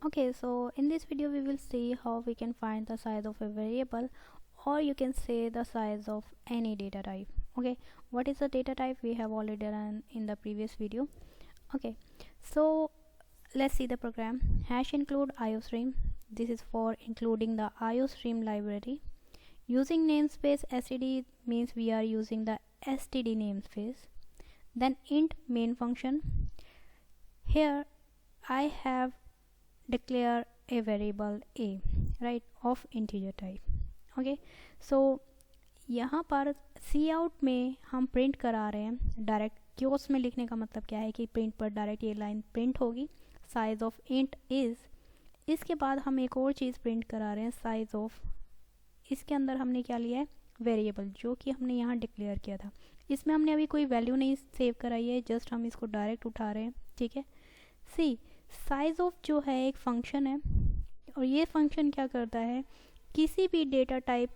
Okay, so in this video we will see how we can find the size of a variable, or you can say the size of any data type. Okay, what is the data type? We have already done in the previous video. Okay, so let's see the program. Hash include iostream. This is for including the iostream library. Using namespace std means we are using the std namespace. Then int main function. Here I have declare a variable a, right, of integer type. Okay, so यहाँ पर सी out में हम print करा रहे हैं direct chaos में लिखने का मतलब क्या है कि प्रिंट पर डायरेक्ट ये लाइन प्रिंट होगी, साइज ऑफ इंट इज़। इसके बाद हम एक और चीज़ प्रिंट करा रहे हैं, साइज ऑफ। इसके अंदर हमने क्या लिया है, वेरिएबल, जो कि हमने यहाँ डिक्लेयर किया था। इसमें हमने अभी कोई वैल्यू नहीं सेव कराई है, जस्ट हम इसको डायरेक्ट उठा रहे हैं। ठीक है, सी साइज ऑफ जो है एक फंक्शन है, और ये फंक्शन क्या करता है, किसी भी डेटा टाइप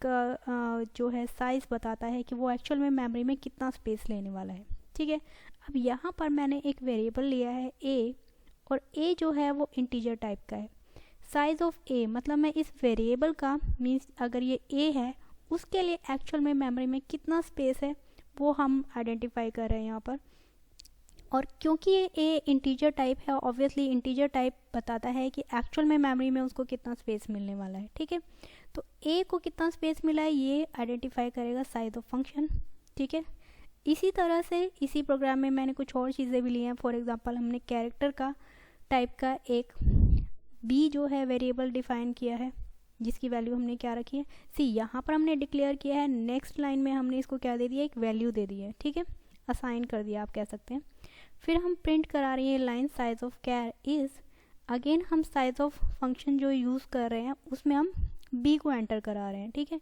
का जो है साइज बताता है कि वो एक्चुअल में मेमोरी में कितना स्पेस लेने वाला है। ठीक है, अब यहाँ पर मैंने एक वेरिएबल लिया है ए, और ए जो है वो इंटीजर टाइप का है। साइज ऑफ ए मतलब मैं इस वेरिएबल का मीन्स अगर ये ए है उसके लिए एक्चुअल में मेमोरी में कितना स्पेस है वो हम आइडेंटिफाई कर रहे हैं यहाँ पर। और क्योंकि ये ए इंटीजर टाइप है, ऑब्वियसली इंटीजर टाइप बताता है कि एक्चुअल में मेमोरी में उसको कितना स्पेस मिलने वाला है। ठीक है, तो ए को कितना स्पेस मिला है ये आइडेंटिफाई करेगा साइज ऑफ फंक्शन। ठीक है, इसी तरह से इसी प्रोग्राम में मैंने कुछ और चीज़ें भी ली हैं। फॉर एग्जांपल हमने कैरेक्टर का टाइप का एक बी जो है वेरिएबल डिफाइन किया है, जिसकी वैल्यू हमने क्या रखी है, सी। यहाँ पर हमने डिक्लेयर किया है, नेक्स्ट लाइन में हमने इसको क्या दे दिया, एक वैल्यू दे दी है। ठीक है, असाइन कर दिया आप कह सकते हैं। फिर हम प्रिंट करा रही है line size of char is. Again हम साइज ऑफ फंक्शन जो यूज़ कर रहे हैं उसमें हम बी को एंटर करा रहे हैं। ठीक है,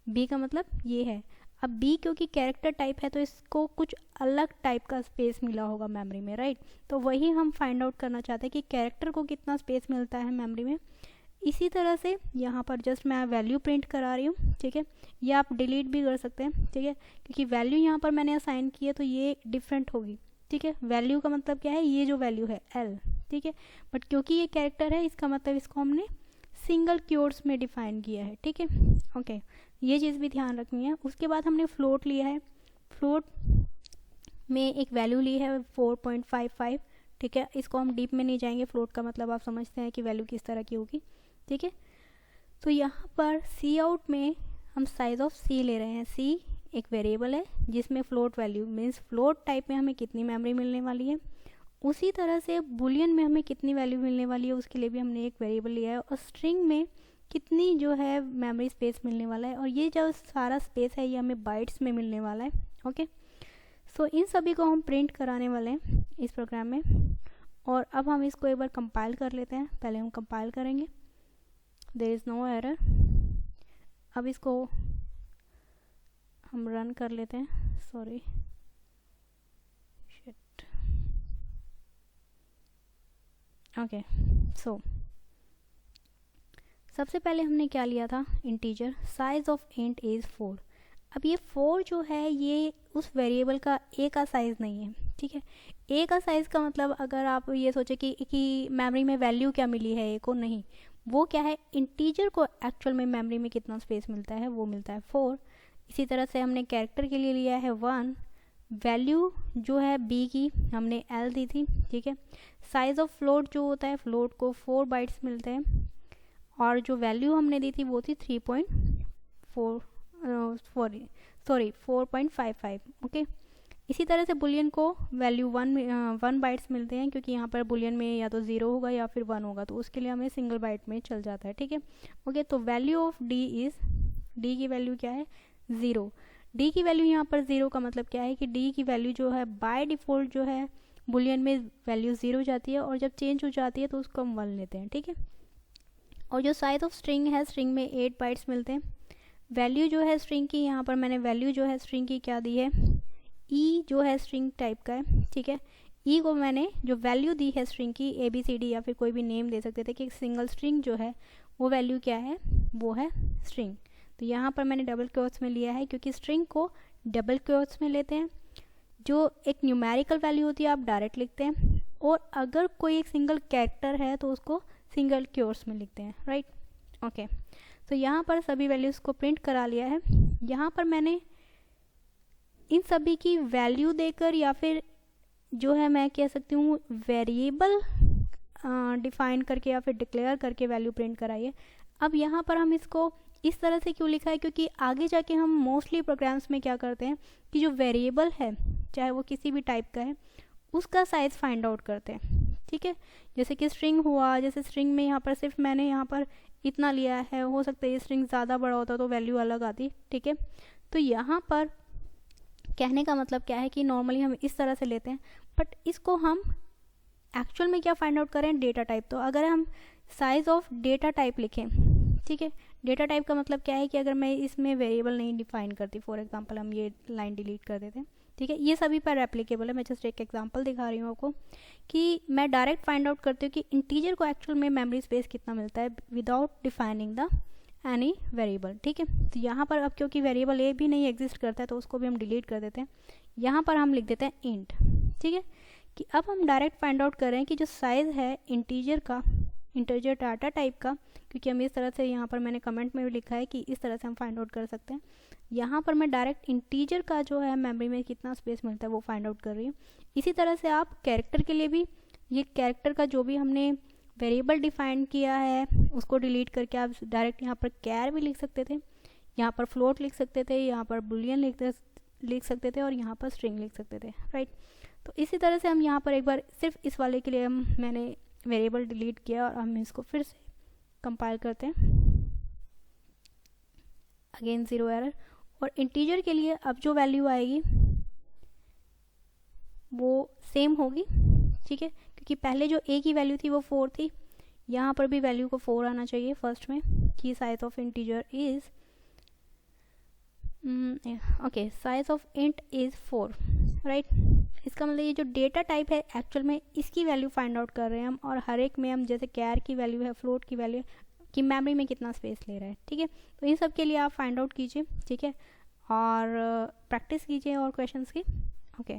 बी का मतलब ये है। अब बी क्योंकि कैरेक्टर टाइप है तो इसको कुछ अलग टाइप का स्पेस मिला होगा मेमोरी में, राइट। तो वही हम फाइंड आउट करना चाहते हैं कि कैरेक्टर को कितना स्पेस मिलता है मेमोरी में। इसी तरह से यहाँ पर जस्ट मैं वैल्यू प्रिंट करा रही हूँ। ठीक है, ये आप डिलीट भी कर सकते हैं। ठीक है, क्योंकि वैल्यू यहाँ पर मैंने असाइन की है तो ये डिफरेंट होगी। ठीक है, वैल्यू का मतलब क्या है, ये जो वैल्यू है एल। ठीक है, बट क्योंकि ये कैरेक्टर है इसका मतलब इसको हमने सिंगल क्योट्स में डिफाइन किया है। ठीक है, ओके, ये चीज़ भी ध्यान रखनी है। उसके बाद हमने फ्लोट लिया है, फ्लोट में एक वैल्यू ली है 4.55। ठीक है, इसको हम डीप में नहीं जाएंगे, फ्लोट का मतलब आप समझते हैं कि वैल्यू किस तरह की होगी। ठीक है, तो यहाँ पर सी आउट में हम साइज ऑफ सी ले रहे हैं। सी एक वेरिएबल है जिसमें float value means float type में हमें कितनी मेमोरी मिलने वाली है। उसी तरह से बुलियन में हमें कितनी वैल्यू मिलने वाली है उसके लिए भी हमने एक वेरिएबल लिया है, और स्ट्रिंग में कितनी जो है मेमोरी स्पेस मिलने वाला है, और ये जो सारा स्पेस है ये हमें बाइट्स में मिलने वाला है। ओके, सो इन सभी को हम प्रिंट कराने वाले हैं इस प्रोग्राम में। और अब हम इसको एक बार कंपाइल कर लेते हैं। पहले हम कंपाइल करेंगे, देयर इज़ नो एरर। अब इसको हम रन कर लेते हैं, सॉरी शिट। ओके, सो सबसे पहले हमने क्या लिया था, integer. Size of int is 4। अब ये 4 जो है ये उस वेरिएबल का ए का साइज़ नहीं है। ठीक है, ए का साइज़ का मतलब अगर आप ये सोचे कि मेमोरी में वैल्यू क्या मिली है ए को, नहीं, वो क्या है, इंटीजर को एक्चुअल में मेमोरी में कितना स्पेस मिलता है वो मिलता है 4। इसी तरह से हमने कैरेक्टर के लिए लिया है 1, वैल्यू जो है बी की हमने एल दी थी। ठीक है, साइज ऑफ फ्लोट जो होता है, फ्लोट को 4 बाइट्स मिलते हैं, और जो वैल्यू हमने दी थी वो थी 4.55। ओके, इसी तरह से बुलियन को वैल्यू 1 बाइट्स मिलते हैं, क्योंकि यहाँ पर बुलियन में या तो 0 होगा या फिर 1 होगा, तो उसके लिए हमें सिंगल बाइट में चल जाता है। ठीक है, ओके, तो value of D is, D की वैल्यू क्या है, 0। डी की वैल्यू यहाँ पर 0 का मतलब क्या है कि डी की वैल्यू जो है बाय डिफ़ॉल्ट जो है बुलियन में वैल्यू 0 जाती है, और जब चेंज हो जाती है तो उसको हम 1 लेते हैं। ठीक है, और जो साइज ऑफ स्ट्रिंग है, स्ट्रिंग में 8 बाइट्स मिलते हैं। वैल्यू जो है स्ट्रिंग की, यहाँ पर मैंने वैल्यू जो है स्ट्रिंग की क्या दी है, ई जो है स्ट्रिंग टाइप का है। ठीक है, ई को मैंने जो वैल्यू दी है स्ट्रिंग की, ABCD या फिर कोई भी नेम दे सकते थे कि सिंगल स्ट्रिंग जो है वो वैल्यू क्या है, वो है स्ट्रिंग। तो यहाँ पर मैंने डबल क्वोट्स में लिया है, क्योंकि स्ट्रिंग को डबल क्वोट्स में लेते हैं। जो एक न्यूमेरिकल वैल्यू होती है आप डायरेक्ट लिखते हैं, और अगर कोई एक सिंगल कैरेक्टर है तो उसको सिंगल क्योर्स में लिखते हैं, राइट। ओके, तो यहाँ पर सभी वैल्यूज़ को प्रिंट करा लिया है। यहाँ पर मैंने इन सभी की वैल्यू देकर या फिर जो है मैं कह सकती हूँ वेरिएबल डिफाइन करके या फिर डिक्लेयर करके वैल्यू प्रिंट कराई है। अब यहाँ पर हम इसको इस तरह से क्यों लिखा है, क्योंकि आगे जाके हम मोस्टली प्रोग्राम्स में क्या करते हैं कि जो वेरिएबल है चाहे वो किसी भी टाइप का है उसका साइज़ फाइंड आउट करते हैं, ठीक है। जैसे कि स्ट्रिंग हुआ, जैसे स्ट्रिंग में यहाँ पर सिर्फ मैंने यहाँ पर इतना लिया है, हो सकता है ये स्ट्रिंग ज़्यादा बड़ा होता तो वैल्यू अलग आती, ठीक है। तो यहाँ पर कहने का मतलब क्या है कि नॉर्मली हम इस तरह से लेते हैं, बट इसको हम एक्चुअल में क्या फाइंड आउट करें, डेटा टाइप। तो अगर हम साइज़ ऑफ डेटा टाइप लिखें, ठीक है, डेटा टाइप का मतलब क्या है कि अगर मैं इसमें वेरिएबल नहीं डिफाइन करती, फॉर एग्जांपल हम ये लाइन डिलीट कर देते हैं, ठीक है। ये सभी पर एप्लीकेबल है, मैं जस्ट एक एग्जांपल दिखा रही हूँ आपको कि मैं डायरेक्ट फाइंड आउट करती हूँ कि इंटीजर को एक्चुअल में मेमोरी स्पेस कितना मिलता है without defining the any variable, ठीक है। तो यहाँ पर अब क्योंकि वेरिएबल ए भी नहीं एग्जिस्ट करता है तो उसको भी हम डिलीट कर देते हैं। यहाँ पर हम लिख देते हैं इंट, ठीक है, कि अब हम डायरेक्ट फाइंड आउट कर रहे हैं कि जो साइज़ है इंटीजर का, इंटीजर डाटा टाइप का, क्योंकि हम इस तरह से यहाँ पर मैंने कमेंट में भी लिखा है कि इस तरह से हम फाइंड आउट कर सकते हैं। यहाँ पर मैं डायरेक्ट इंटीजर का जो है मेमोरी में कितना स्पेस मिलता है वो फाइंड आउट कर रही हूँ। इसी तरह से आप कैरेक्टर के लिए भी ये कैरेक्टर का जो भी हमने वेरिएबल डिफाइन किया है उसको डिलीट करके आप डायरेक्ट यहाँ पर कैर भी लिख सकते थे, यहाँ पर फ्लोट लिख सकते थे, यहाँ पर बुलियन लिख सकते थे और यहाँ पर स्ट्रिंग लिख सकते थे, राइट। तो इसी तरह से हम यहाँ पर एक बार सिर्फ इस वाले के लिए मैंने वेरिएबल डिलीट किया और हम इसको फिर से कंपाइल करते हैं, अगेन 0 एरर। और इंटीजर के लिए अब जो वैल्यू आएगी वो सेम होगी, ठीक है, क्योंकि पहले जो ए की वैल्यू थी वो 4 थी, यहाँ पर भी वैल्यू को 4 आना चाहिए फर्स्ट में कि size of integer is okay, size of int is 4, right. इसका मतलब ये जो डेटा टाइप है एक्चुअल में इसकी वैल्यू फाइंड आउट कर रहे हैं हम, और हर एक में हम जैसे कैर की वैल्यू है, फ्लोट की वैल्यू है कि मेमोरी में कितना स्पेस ले रहा है, ठीक है। तो इन सब के लिए आप फाइंड आउट कीजिए, ठीक है, और प्रैक्टिस कीजिए और क्वेश्चंस की, ओके।